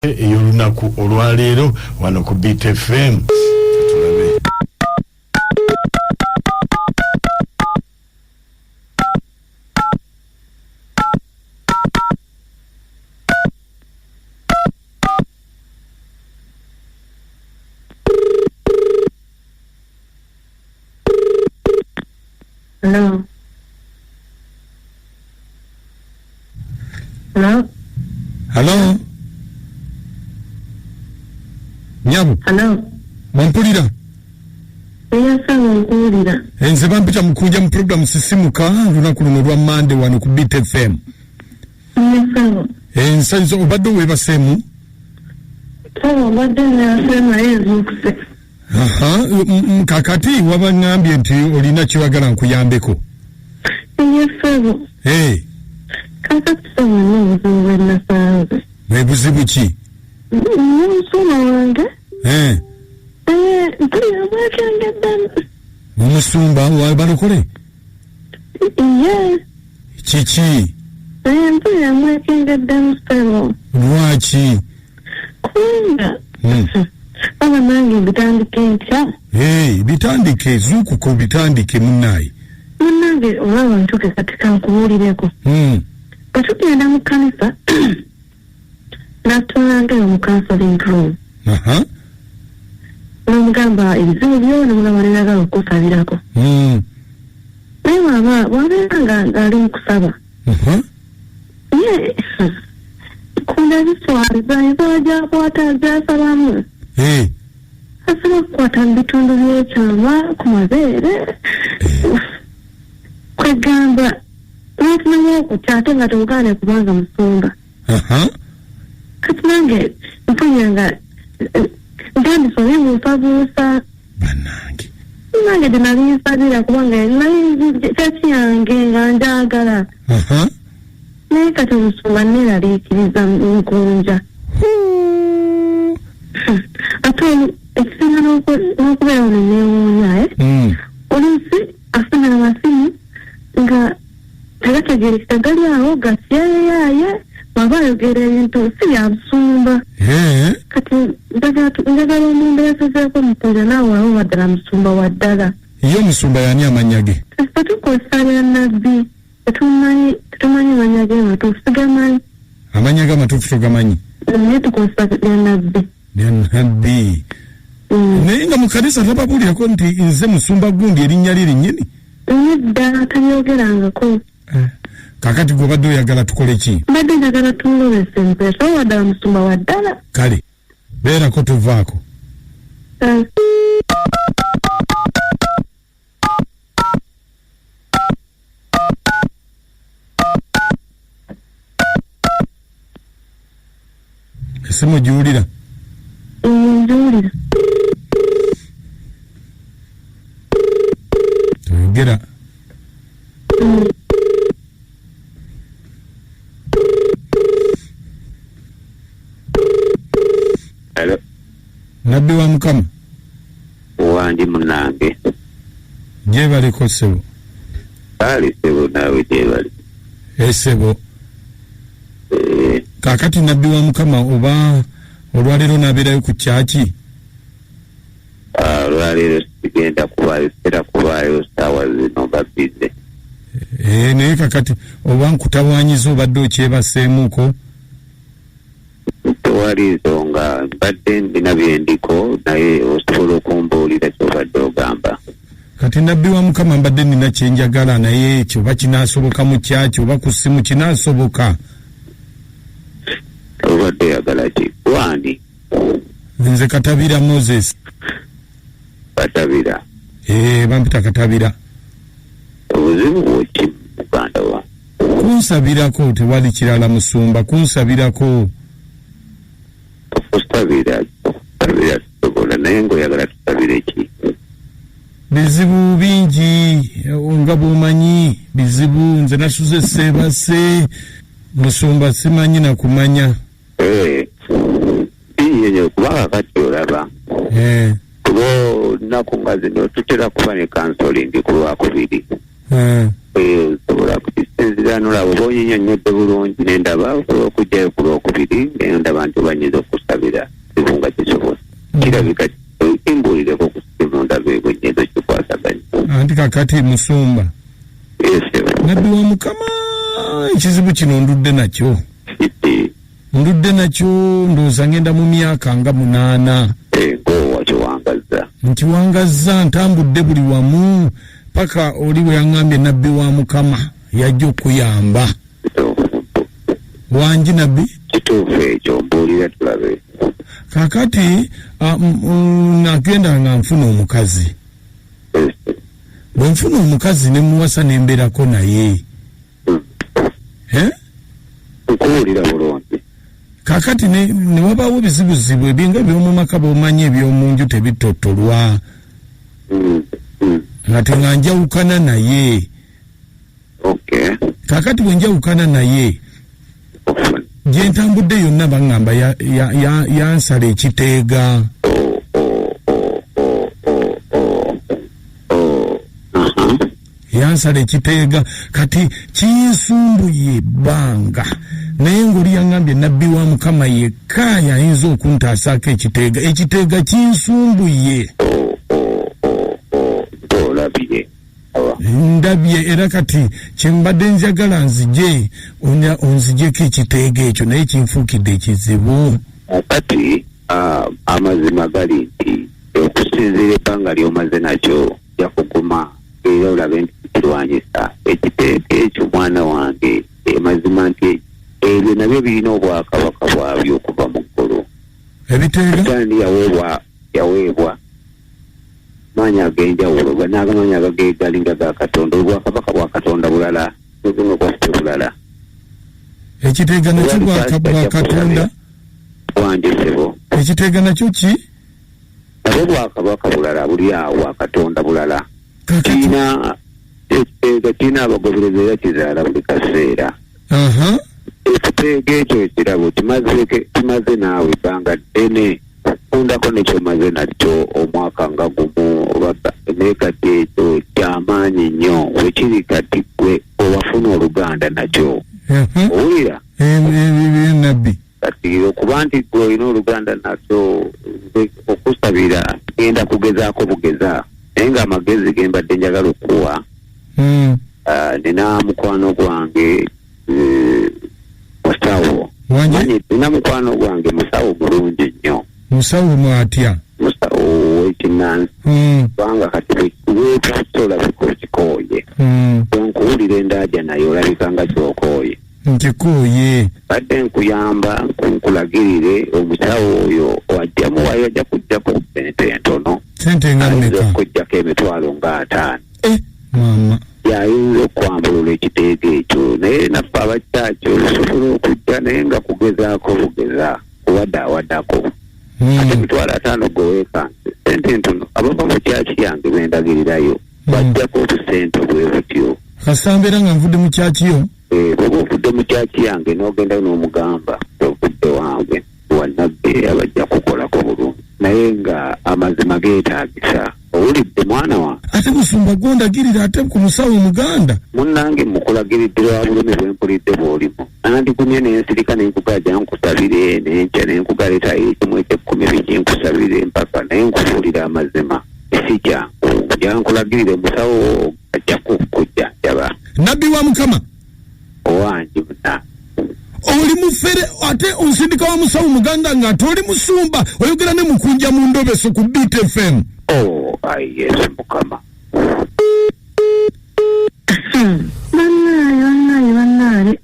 ey'olunaku olwaleero wano ku Beat FM. Tulabe. Hello. Hello. Hello. Nyabu. Hello. Mpulira. Mpulira. Enze bampita mukunja mu program sisimuka lunaku luno lwa Monday wano ku Beat FM. Ensanzo obadde weebasemu? Obadde nasema ezukuse. Kakati wabangambye nti olina kyewagala nkuyambeko. Yesebo. Kakati somo nasanze. Webuzibu ki? Musuma wange. Mpulira mwekengedde. Omusumba wabalokole? Yes. Kiki? Mpulira mwekengedde musebo. Lwaki? Kubanga. Baba nange bitandike ntya? Bitandike zukuko bitandike munnayi. Munange olaba ntuke kati kankubuulireko. Katugenda mu kanisa natulanga mu counseling room. N'omugamba ebizibu byona mulabaliraga okusabirako. Naye wabeera ng'ali mu kusaba. Kunda biswaliza eza akwata azasabamu. Asaba kukwata mu bitundu by'ekyama ku mabeere. Kwegamba n'ofunamu okutya ate nga togaane kubanga musumba. Kati nange mpulira nga ntandise buusabuusa. Bannange. Nange tenali nsabira kubanga nali kyaki yange nga njagala. Naye kati omusumba neeraliikiriza nkunja. Ate ekisinga n'okubeera wano neewuunya oluusi afuna amasimu nga tegategerekeka gali awo gasyayaaye waba ayogera ebintu si bya busumba. Kati njagala omuntu yasazeeko mukunja naawe awo waddala musumba wa ddala. Ye omusumba yani amannya ge? Tukozesa bya nabbi tetumanyi mannya ge matuufu sigamanyi. Amannya ge amatuufu togamanyi? Naye tukozesa bya nabbi. Bya nabbi. Naye nga mu kanisa tababuulirako nti nze musumba gundi erinnya lye linnyini? Nedda talyogerangako. Kakati gwe obadde oyagala tukole ki? Mbadde njagala tumulobese mpeesa waddala musumba wa ddala. Kale beerako tuvaako. Esimu giwulira? Ngiwulira. Toyogera. Hello. Nabbi wa Mukama. Wandi munange. Gyebaliko ssebo. Kale ssebo naawe gyebali. Ssebo. Kakati nabbi wa Mukama oba olwaleero nabeerayo ku kyaki? Olwaleero sigenda kubaayo sera kubaayo ssaawa zino babbize. Naye kakati oba nkutawaanyiza obadde okyebaseemuuko? Tewali nsonga mbadde ndina byendiko naye osobola okumbuulira kyobadde ogamba. Kati nabbi wa Mukama mbadde nina kyenjagala naye ekyo oba kinaasoboka mu kyaki oba ku ssimu kinaasoboka. Obadde oyagala ki? Wandi? Nze Katabira Moses. Katabira? Bampita Katabira. Obuzibu bwoki muganda wa? Kunsabirako tewali kirala musumba kunsabirako. Kusabira tusobola naye ng'oyagala tusabire ki? Bizibu bingi nga bw'omanyi bizibu nze nasuze seebase musumba simanyi na kumanya. Binyenye kubanga kati olaba. Kuba olunaku nga zino tutera kuba ne counseling ku Lwakubiri. sobola kukisinzira nolaba oba onyinyonnyodde bulungi nendaba osobola okujjayo ku lwokubiri nendaba nti obanyiza okusabira kibu nga kisobola kirabika kimbuulireko ku simu ndaba ebwenyezo kikwasaganya anti kakati musumba nabbi wa Mukama ekizibu kino ndudde nakyo ndowooza ngenda mu myaka nga 8 nkiwangazza ntambudde buli wamu paka oli bwe yaŋŋambye nabbi wa Mukama yajja okuyamba wangi nabbi kituufu ekyo mbuulira tulabe kakati nagenda nga nfuna omukazi bwe nfuna omukazi ne muwasa nembeerako naye nkuwulira bulungi kakati ne wabaawo bizibuzibu ebinga eby'omu maka b'omanyi eby'omunju tebitottolwa nga tenga njawukana naye kakati bwe njawukana naye gye ntambudde yonna baŋŋamba yansala ekiteega yansala ekiteega kati kinsumbuye ebbanga naye ng'oli yaŋŋambye nabbi wa Mukama yekka yayinza okuntaasako ekiteega kinsumbuye ndabye era kati kyembadde njagala nzije onzijeko ekiteega ekyo naye kinfuukidde ekizibu kati amazima gali nti okusinziira ebbanga lyomaze nakyo yakuguma era olabe nti kirwanyisa ekiteega ekyo mwana wange mazima nti ebyo nabyo birina obwakabaka bwabyo okuva mu ggulu ebiteega yaweebwa maanyi ag'enjawulo n'agamanyi agagegalinga ga Katonda obwakabaka bwa Katonda bulala n'obuno bwaffe bulala ekiteega nakyo bwa Katonda bwanjisebo ekiteega nakyo ki nabwo bwakabaka bulala buli awo Katonda bulala ekiteega kirina abagoberezi era kizaala buli kaseera ekiteega ekyo ekirabo kimaze naawe ebbanga ddene kundako nekyomaze nakyo omwaka nga gumu naye kati ekyo kyamaanyi nnyo wekiri kati gwe owafuna oluganda nakyo owulira nabbi kati okuba nti gwe olina oluganda nakyo okusabira genda kugezaako bugeza naye nga amagezi gembadde njagala okuwa nina mukwano gwange musawo nina mukwano gwange musawo mulungi nnyo musawo mwatya musawo wekinansi kubanga kati wetusolabika okikooye nkuwulira endaaja naye olabika nga kyokooye nkikooye badde nkuyamba nkulagirire omusawo oyo wajjamuwayo ajja kujjako sente entono sente nga mmeka okujjako emitwalo nga 5 mama yayinza okwambulula ekiteega ekyo naye naffe abakyakyo osobola okujja naye nga kugezaako bugeza kuwadde awaddako ate emitwalo 5 goweekanse sente entono abava mu kyaki yange bendagirirayo bajjako obusente bwe butyo kasambeera nga nvudde mu kyakiyo oba ovudde mu kyaki yange n'ogenda n'omugamba ovudde wange wannabbi abajja kukolako bulungi naye nga amazima geetaagisa owulidde mwana wange ate musumba gondagirira ate ku musawo muganda munnange mukulagiridde lwa bulumi bwempulidde bw'olimu nandigumye nensirika nenkugaja nkusabire nenkya nenkugaleetayo ekimu eky'ekkumi biki nkusabire mpaka naye nkubuulira amazima si kyangu jankulagirire musawo ajja kukujjanjaba nabbi wa Mukama owange muna oli mufere ate onsindika wa musawo muganda nga toli musumba oyogera ne mukunja mu ndobeso ku Beat FM yesu Mukama bannaaye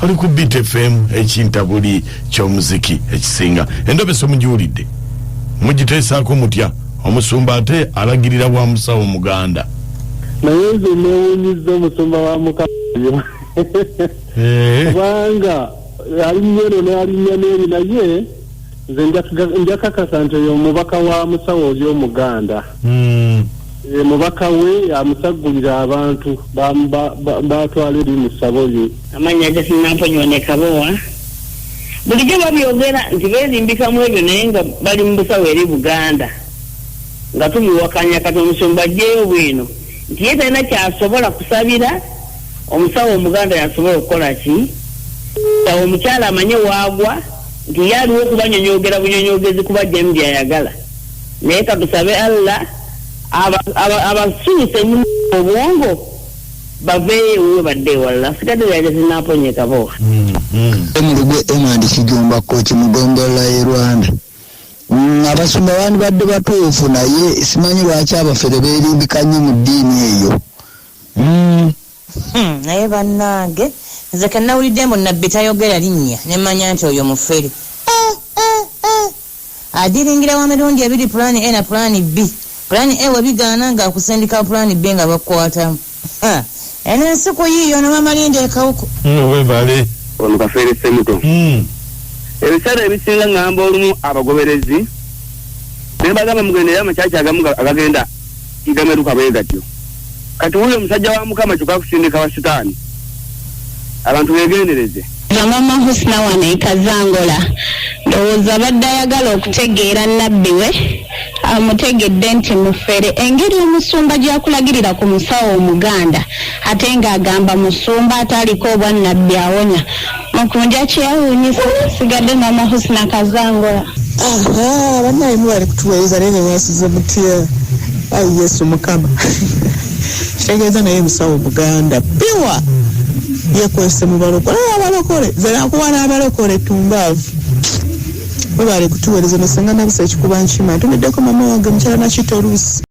oli ku Beat FM ekintabuli ky'omuziki ekisinga endobeso mugiwulidde mugiteesaako mutya omusumba ate alagirira wa musawo muganda naye nze neewunyizza omusumba wa Mukama kubanga alinnya eno n'alinnya n'eri naye nze njakakasa nti oyo omubaka wa musawo oli omuganda mubaka we amusagulira abantu batwala eri musabo ye amanya gasinamponyoone kabowa bulijjo babyogera nti beerimbikamu ebyo naye nga bali mu busawo eri Buganda nga tumuwakanya kati omusumba ajjeyo bwino nti ye talina kyasobola kusabira omusawo omuganda yasobola okukola ki awo omukyala amanye waagwa nti ye aliwo okubanyonyogera bunyonyogezi kuba jemu byayagala naye katusabe Allah abasuuse mu obwongo baveeyo we badde ewalala sigadde yaje zinaaponye Kabowa Emuluge Emandi Kigomba Kochi Mugombola ye Rwanda abasumba bandi badde batuufu naye simanyi lwaki abafere beerimbikanye mu ddiini eyo naye bannange nze kannawulidde mbu nabbi tayogera linnya nemanya nti oyo mufere adiringira wa mirundi ebiri pulaani A na pulaani B pulaani A webigaana nga akusindika pulaani B nga bakwatamu eno ensiku yiiyo namamalinde ekawuko webale ono kafeere Semuto ebiseera ebisinga ngamba olumu abagoberezi naye bagamba mugendeera amakyaki agamu agagenda igameruka bwe gatyo kati wuyo omusajja wa Mukama kyokka kusindika wa sitaani abantu begendereze Mama Husna wane Kazangola ndowooza badde ayagala okutegeera nabbi we amutegedde nti mufere engeri omusumba gyakulagirira ku musawo omuganda ate ng'agamba musumba ataliko obwannabbi awonya mukunja kyewuunyisa sigadde Mama Husna Kazangola bannaye mubali kutuweereza naye newasize mutya ayi Yesu Mukama kitegeeza naye musawo omuganda piwa yekwese mu balokole abalokole zerakuwa n'abalokole tumbaavu bwe bali kutuweereza nasenga nabisa ekikuba nkima ntumiddeko mama wange mukyala Nakitoluusi